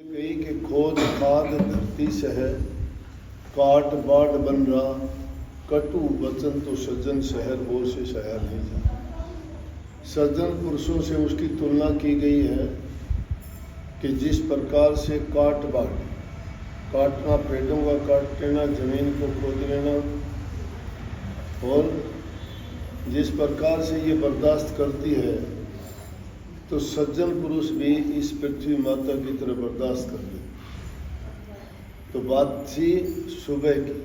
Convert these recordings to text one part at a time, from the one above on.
कही कि खोज खाद धरती से है, काट बाट बन रहा, कटु वचन तो सज्जन शहर वो से शहर नहीं जा। सज्जन पुरुषों से उसकी तुलना की गई है कि जिस प्रकार से काट बाट, काटना पेड़ों का काट लेना, जमीन को खोद लेना, और जिस प्रकार से ये बर्दाश्त करती है, तो सज्जन पुरुष भी इस पृथ्वी माता की तरह बर्दाश्त कर ले। तो बात थी सुबह की।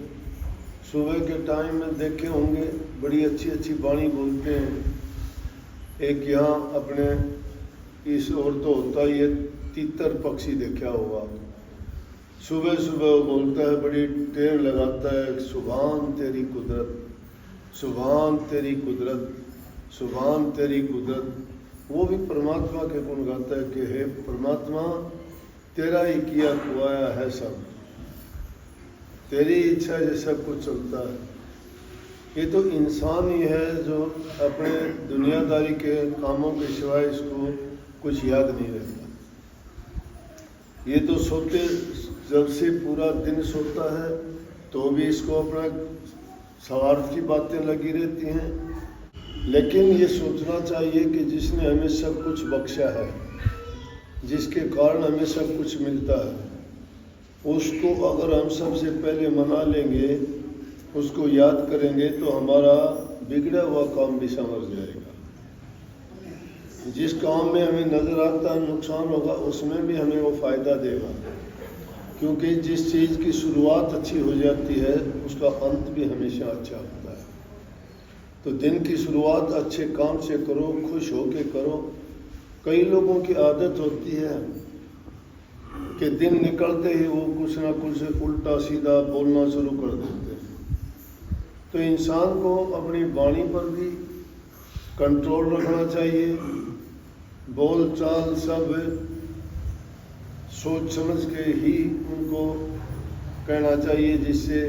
सुबह के टाइम में देखे होंगे बड़ी अच्छी अच्छी वाणी बोलते हैं। एक यहाँ अपने इस ओर तो होता ये तीतर पक्षी देखा होगा, सुबह सुबह वो बोलता है, बड़ी टेर लगाता है, सुभान तेरी कुदरत, सुभान तेरी कुदरत, सुभान तेरी कुदरत। वो भी परमात्मा के गुण गाता है कि हे परमात्मा, तेरा ही किया खुआया है सब, तेरी इच्छा से सब कुछ चलता है। ये तो इंसान ही है जो अपने दुनियादारी के कामों के सिवाय इसको कुछ याद नहीं रहता। ये तो सोते जब से पूरा दिन सोता है तो भी इसको अपना स्वार्थ की बातें लगी रहती हैं। लेकिन ये सोचना चाहिए कि जिसने हमें सब कुछ बख्शा है, जिसके कारण हमें सब कुछ मिलता है, उसको अगर हम सबसे पहले मना लेंगे, उसको याद करेंगे, तो हमारा बिगड़ा हुआ काम भी संवर जाएगा। जिस काम में हमें नज़र आता है नुकसान होगा, उसमें भी हमें वो फ़ायदा देगा। क्योंकि जिस चीज़ की शुरुआत अच्छी हो जाती है उसका अंत भी हमेशा अच्छा होता है। तो दिन की शुरुआत अच्छे काम से करो, खुश होके करो। कई लोगों की आदत होती है कि दिन निकलते ही वो कुछ ना कुछ उल्टा सीधा बोलना शुरू कर देते हैं। तो इंसान को अपनी वाणी पर भी कंट्रोल रखना चाहिए। बोल चाल सब सोच समझ के ही उनको कहना चाहिए, जिससे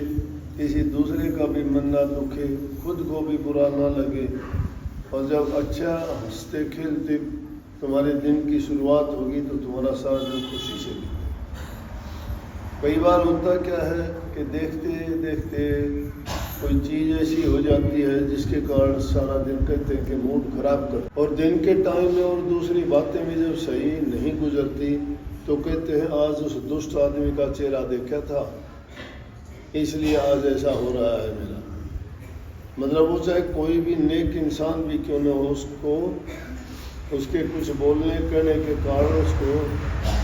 किसी दूसरे का भी मन ना दुखे, खुद को भी बुरा ना लगे। और जब अच्छा हंसते खेलते तुम्हारे दिन की शुरुआत होगी तो तुम्हारा सारा दिन खुशी से बीते। कई बार होता क्या है कि देखते देखते कोई चीज़ ऐसी हो जाती है जिसके कारण सारा दिन कहते हैं कि मूड खराब कर, और दिन के टाइम में और दूसरी बातें भी जब सही नहीं गुजरती तो कहते हैं आज उस दुष्ट आदमी का चेहरा देखा था इसलिए आज ऐसा हो रहा है मेरा। मतलब वो चाहे कोई भी नेक इंसान भी क्यों न हो, उसको उसके कुछ बोलने कहने के कारण उसको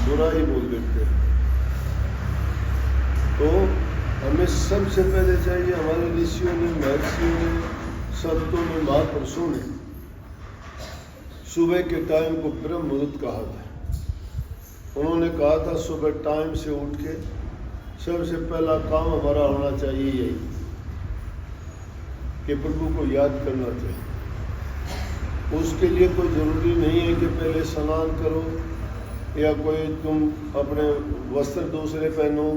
बुरा ही बोल देते हैं। तो हमें सबसे पहले चाहिए, हमारे ऋषियों ने, महर्षियों ने, संतों ने, महापुरुषों ने सुबह के टाइम को ब्रह्म मुहूर्त कहा था। उन्होंने कहा था सुबह टाइम से उठ के सबसे पहला काम हमारा होना चाहिए यही कि प्रभु को याद करना चाहिए। उसके लिए कोई ज़रूरी नहीं है कि पहले स्नान करो या कोई तुम अपने वस्त्र दूसरे पहनो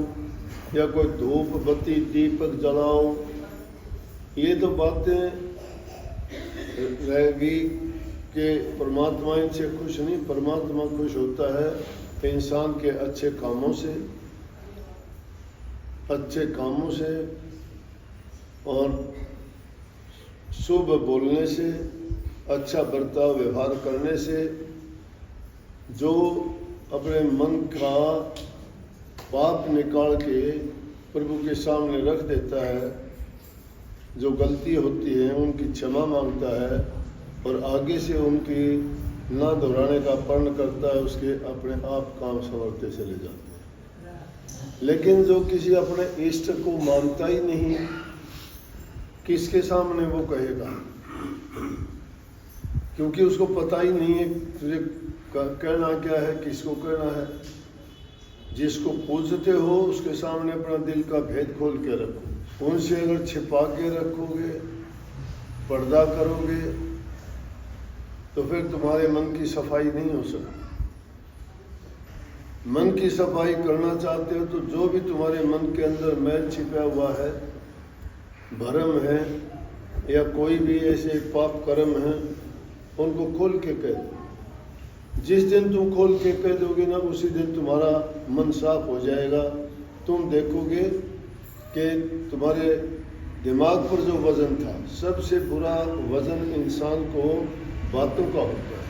या कोई धूप बत्ती दीपक जलाओ। ये तो बातें रहेगी कि परमात्मा इनसे खुश नहीं। परमात्मा खुश होता है इंसान के अच्छे कामों से, अच्छे कामों से और शुभ बोलने से, अच्छा बर्ताव व्यवहार करने से। जो अपने मन का पाप निकाल के प्रभु के सामने रख देता है, जो गलती होती है उनकी क्षमा मांगता है और आगे से उनकी ना दोहराने का प्रण करता है, उसके अपने आप काम संवरते चले जाते हैं। लेकिन जो किसी अपने इष्ट को मानता ही नहीं, किसके सामने वो कहेगा? क्योंकि उसको पता ही नहीं है तुझे कहना क्या है, किसको कहना है। जिसको पूजते हो उसके सामने अपना दिल का भेद खोल के रखो। उनसे अगर छिपा के रखोगे, पर्दा करोगे, तो फिर तुम्हारे मन की सफाई नहीं हो सकती। मन की सफाई करना चाहते हो तो जो भी तुम्हारे मन के अंदर मैल छिपा हुआ है, भरम है या कोई भी ऐसे पाप कर्म है, उनको खोल के कह दो। जिस दिन तुम खोल के कह दोगे ना, उसी दिन तुम्हारा मन साफ हो जाएगा। तुम देखोगे कि तुम्हारे दिमाग पर जो वजन था, सबसे बुरा वजन इंसान को बातों का होता है।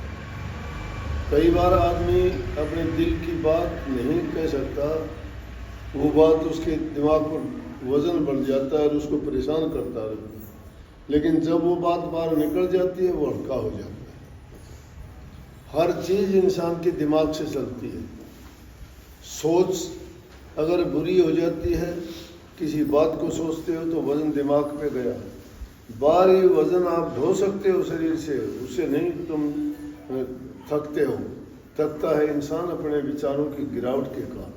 कई बार आदमी अपने दिल की बात नहीं कह सकता, वो बात उसके दिमाग पर वजन बढ़ जाता है और उसको परेशान करता रहता है। लेकिन जब वो बात बाहर निकल जाती है, वो हल्का हो जाता है। हर चीज़ इंसान के दिमाग से चलती है। सोच अगर बुरी हो जाती है, किसी बात को सोचते हो तो वजन दिमाग पे गया। बाहरी वजन आप ढो सकते हो शरीर से, उससे नहीं तुम थकते हो। थकता है इंसान अपने विचारों की गिरावट के कारण,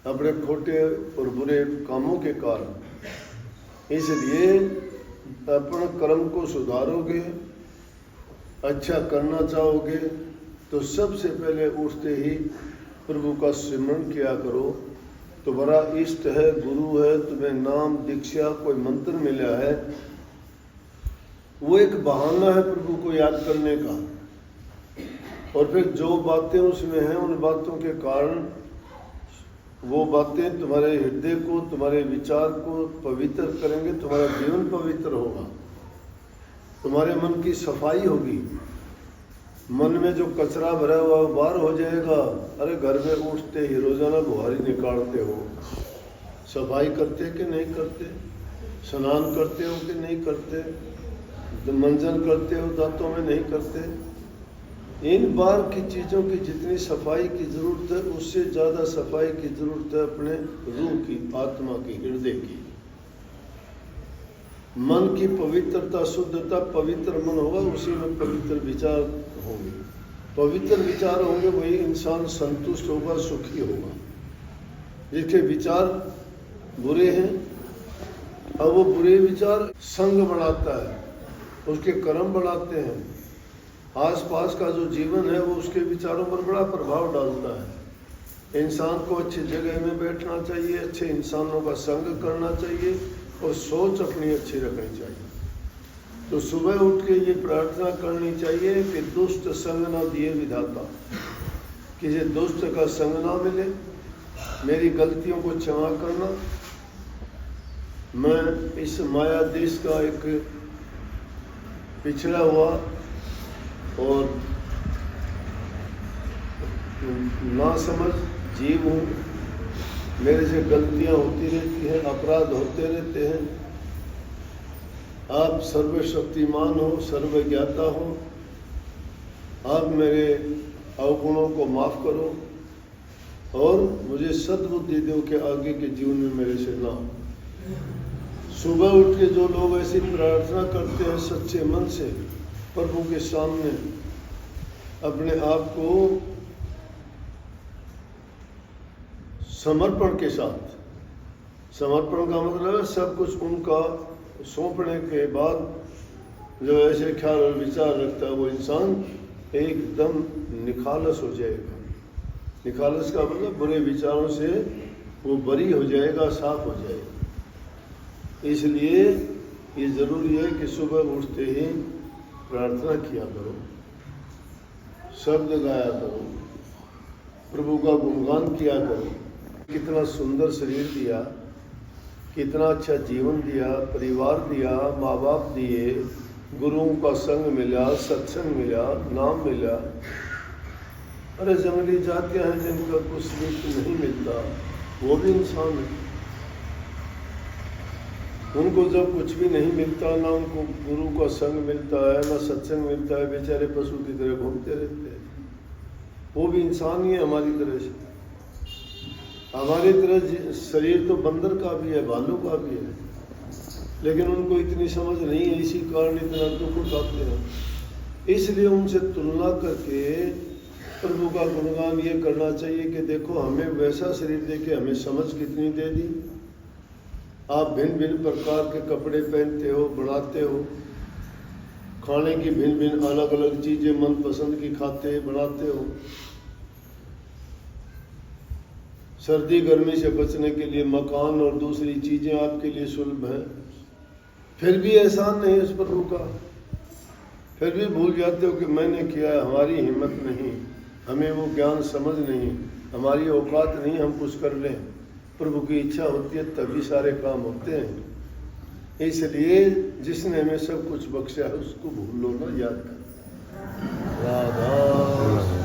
अपने खोटे और बुरे कामों के कारण। इसलिए अपने कर्म को सुधारोगे, अच्छा करना चाहोगे, तो सबसे पहले उठते ही प्रभु का सिमरन किया करो। तुम्हारा इष्ट है, गुरु है, तुम्हें नाम दीक्षा कोई मंत्र मिला है, वो एक बहाना है प्रभु को याद करने का। और फिर जो बातें उसमें हैं, उन बातों के कारण वो बातें तुम्हारे हृदय को, तुम्हारे विचार को पवित्र करेंगे। तुम्हारा जीवन पवित्र होगा, तुम्हारे मन की सफाई होगी। मन में जो कचरा भरा हुआ वो बाहर हो जाएगा। अरे घर में उठते ही रोजाना बुहारी निकालते हो, सफाई करते कि नहीं करते? स्नान करते हो कि नहीं करते? मंजन करते हो दांतों में नहीं करते? इन बार की चीज़ों की जितनी सफाई की जरूरत है, उससे ज़्यादा सफाई की जरूरत है अपने रूह की, आत्मा की, हृदय की। मन की पवित्रता, शुद्धता, पवित्र मन होगा, उसी में पवित्र विचार होंगे। पवित्र विचार होंगे, वही इंसान संतुष्ट होगा, सुखी होगा। जिसके विचार बुरे हैं, अब वो बुरे विचार संग बढ़ाता है, उसके कर्म बढ़ाते हैं। आसपास का जो जीवन है वो उसके विचारों पर बड़ा प्रभाव डालता है। इंसान को अच्छी जगह में बैठना चाहिए, अच्छे इंसानों का संग करना चाहिए और सोच अपनी अच्छी रखनी चाहिए। तो सुबह उठ के ये प्रार्थना करनी चाहिए कि दुष्ट संग न दिए विधाता, किसी दुष्ट का संग ना मिले, मेरी गलतियों को क्षमा करना। मैं इस माया देश का एक पिछड़ा हुआ और ना समझ जीव हूँ। मेरे से गलतियाँ होती रहती हैं, अपराध होते रहते हैं। आप सर्वशक्तिमान हो, सर्वज्ञाता हो, आप मेरे अवगुणों को माफ़ करो और मुझे सद्बुद्धि दो कि आगे के जीवन में मेरे से ना हो। सुबह उठ के जो लोग ऐसी प्रार्थना करते हैं सच्चे मन से प्रभु के सामने अपने आप को समर्पण के साथ, समर्पण का मतलब है सब कुछ उनका सौंपने के बाद जो ऐसे ख्याल और विचार रखता है, वो इंसान एकदम निखालस हो जाएगा। निखालस का मतलब बुरे विचारों से वो बरी हो जाएगा, साफ हो जाएगा। इसलिए ये ज़रूरी है कि सुबह उठते ही प्रार्थना किया करो, शब्द गाया करो, प्रभु का गुणगान किया करो। कितना सुंदर शरीर दिया, कितना अच्छा जीवन दिया, परिवार दिया, माँ बाप दिए, गुरुओं का संग मिला, सत्संग मिला, नाम मिला। अरे जंगली जातियाँ हैं जिनका कुछ भी नहीं मिलता, वो भी इंसान है। उनको जब कुछ भी नहीं मिलता, ना उनको गुरु का संग मिलता है, ना सत्संग मिलता है, बेचारे पशु की तरह घूमते रहते हैं। वो भी इंसान ही है हमारी तरह से। हमारी तरह शरीर तो बंदर का भी है, भालू का भी है, लेकिन उनको इतनी समझ नहीं है, इसी कारण इतना दुख उठाते हैं। इसलिए उनसे तुलना करके प्रभु का गुणगान ये करना चाहिए कि देखो हमें वैसा शरीर देके हमें समझ कितनी दे दी। आप भिन्न भिन्न प्रकार के कपड़े पहनते हो, बनाते हो, खाने की भिन्न भिन्न अलग अलग चीज़ें मनपसंद की खाते बनाते हो। सर्दी गर्मी से बचने के लिए मकान और दूसरी चीज़ें आपके लिए सुलभ हैं, फिर भी एहसान नहीं है उस प्रभु का। फिर भी भूल जाते हो कि मैंने किया, हमारी हिम्मत नहीं, हमें वो ज्ञान समझ नहीं, हमारी औकात नहीं हम कुछ कर लें। प्रभु की इच्छा होती है तभी सारे काम होते हैं। इसलिए जिसने हमें सब कुछ बख्शा है उसको भूलो ना, याद कर। राधा